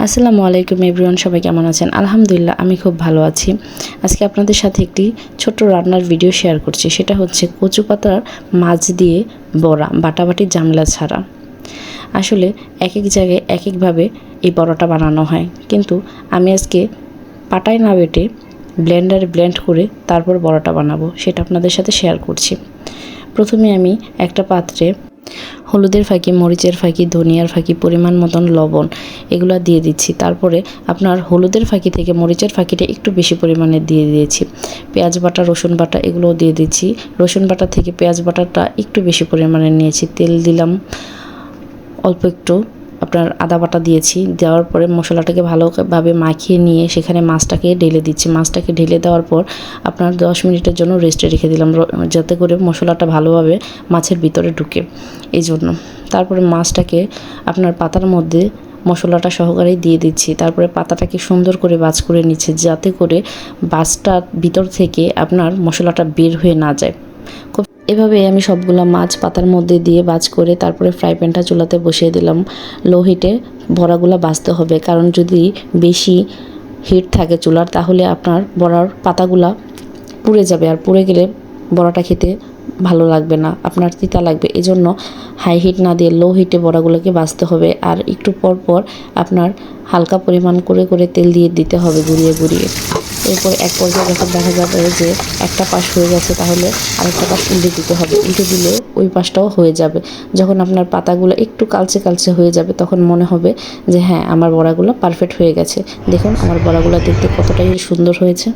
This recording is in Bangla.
আসসালামু আলাইকুম এভরিওয়ান, সবাই কেমন আছেন? আলহামদুলিল্লাহ আমি খুব ভালো আছি। আজকে আপনাদের সাথে একটি ছোট্ট রান্নার ভিডিও শেয়ার করছি। সেটা হচ্ছে কচু পাতার মাছ দিয়ে বড়া, বাটাবাটি ঝামেলা ছাড়া। আসলে এক এক জায়গায় এক একভাবে এই বড়াটা বানানো হয়, কিন্তু আমি আজকে পাটায় না বেটে ব্লেন্ডারে ব্লেন্ড করে তারপর বড়াটা বানাবো, সেটা আপনাদের সাথে শেয়ার করছি। প্রথমে আমি একটা পাত্রে হলুদের ফাঁকি, মরিচের ফাঁকি, ধনিয়ার ফাঁকি, পরিমাণ মতন লবণ এগুলো দিয়ে দিচ্ছি। তারপরে আপনার হলুদের ফাঁকি থেকে মরিচের ফাঁকিটা একটু বেশি পরিমাণে দিয়ে দিয়েছি। পেঁয়াজ বাটা, রসুন বাটা এগুলোও দিয়ে দিচ্ছি। রসুন বাটা থেকে পেঁয়াজ বাটাটা একটু বেশি পরিমাণে নিয়েছি। তেল দিলাম অল্প একটু, আপনার আদা বাটা দিয়েছি। দেওয়ার পরে মশলাটাকে ভালোভাবে মাখিয়ে নিয়ে সেখানে মাছটাকে ঢেলে দিচ্ছি। মাছটাকে ঢেলে দেওয়ার পর আপনার 10 মিনিটের জন্য রেস্টে রেখে দিলাম, যাতে করে মশলাটা ভালোভাবে মাছের ভিতরে ঢুকে, এই জন্য। তারপরে মাছটাকে আপনার পাতার মধ্যে মশলাটা সহকারেই দিয়ে দিচ্ছি। তারপরে পাতাটাকে সুন্দর করে ভাঁজ করে নিচ্ছি, যাতে করে ভাঁজটার ভিতর থেকে আপনার মশলাটা বের হয়ে না যায়। এভাবে আমি সবগুলা মাছ পাতার মধ্যে দিয়ে ভাঁজ করে তারপরে ফ্রাই প্যানটা চুলাতে বসিয়ে দিলাম। লো হিটে বড়াগুলো ভাজতে হবে, কারণ যদি বেশি হিট থাকে চুলার, তাহলে আপনার বড়ার পাতাগুলা পুড়ে যাবে, আর পুড়ে গেলে বড়াটা খেতে ভালো লাগবে না, আপনার তিতা লাগবে। এজন্য হাই হিট না দিয়ে লো হিটে বড়াগুলোকে ভাজতে হবে। আর একটু পর পর আপনার হালকা পরিমাণ করে করে তেল দিয়ে দিতে হবে, ঘুরিয়ে ঘুরিয়ে। এরপর এক পর্যায়ে যখন দেখা যাবে যে একটা পাশ হয়ে গেছে, তাহলে আরেকটা পাশ উল্টে দিতে হবে। উল্টে দিলে ওই পাশটাও হয়ে যাবে। যখন আপনার পাতাগুলো একটু কালচে কালচে হয়ে যাবে, তখন মনে হবে যে হ্যাঁ, আমার বড়াগুলো পারফেক্ট হয়ে গেছে। দেখুন আমার বড়াগুলো দেখতে কতটাই সুন্দর হয়েছে।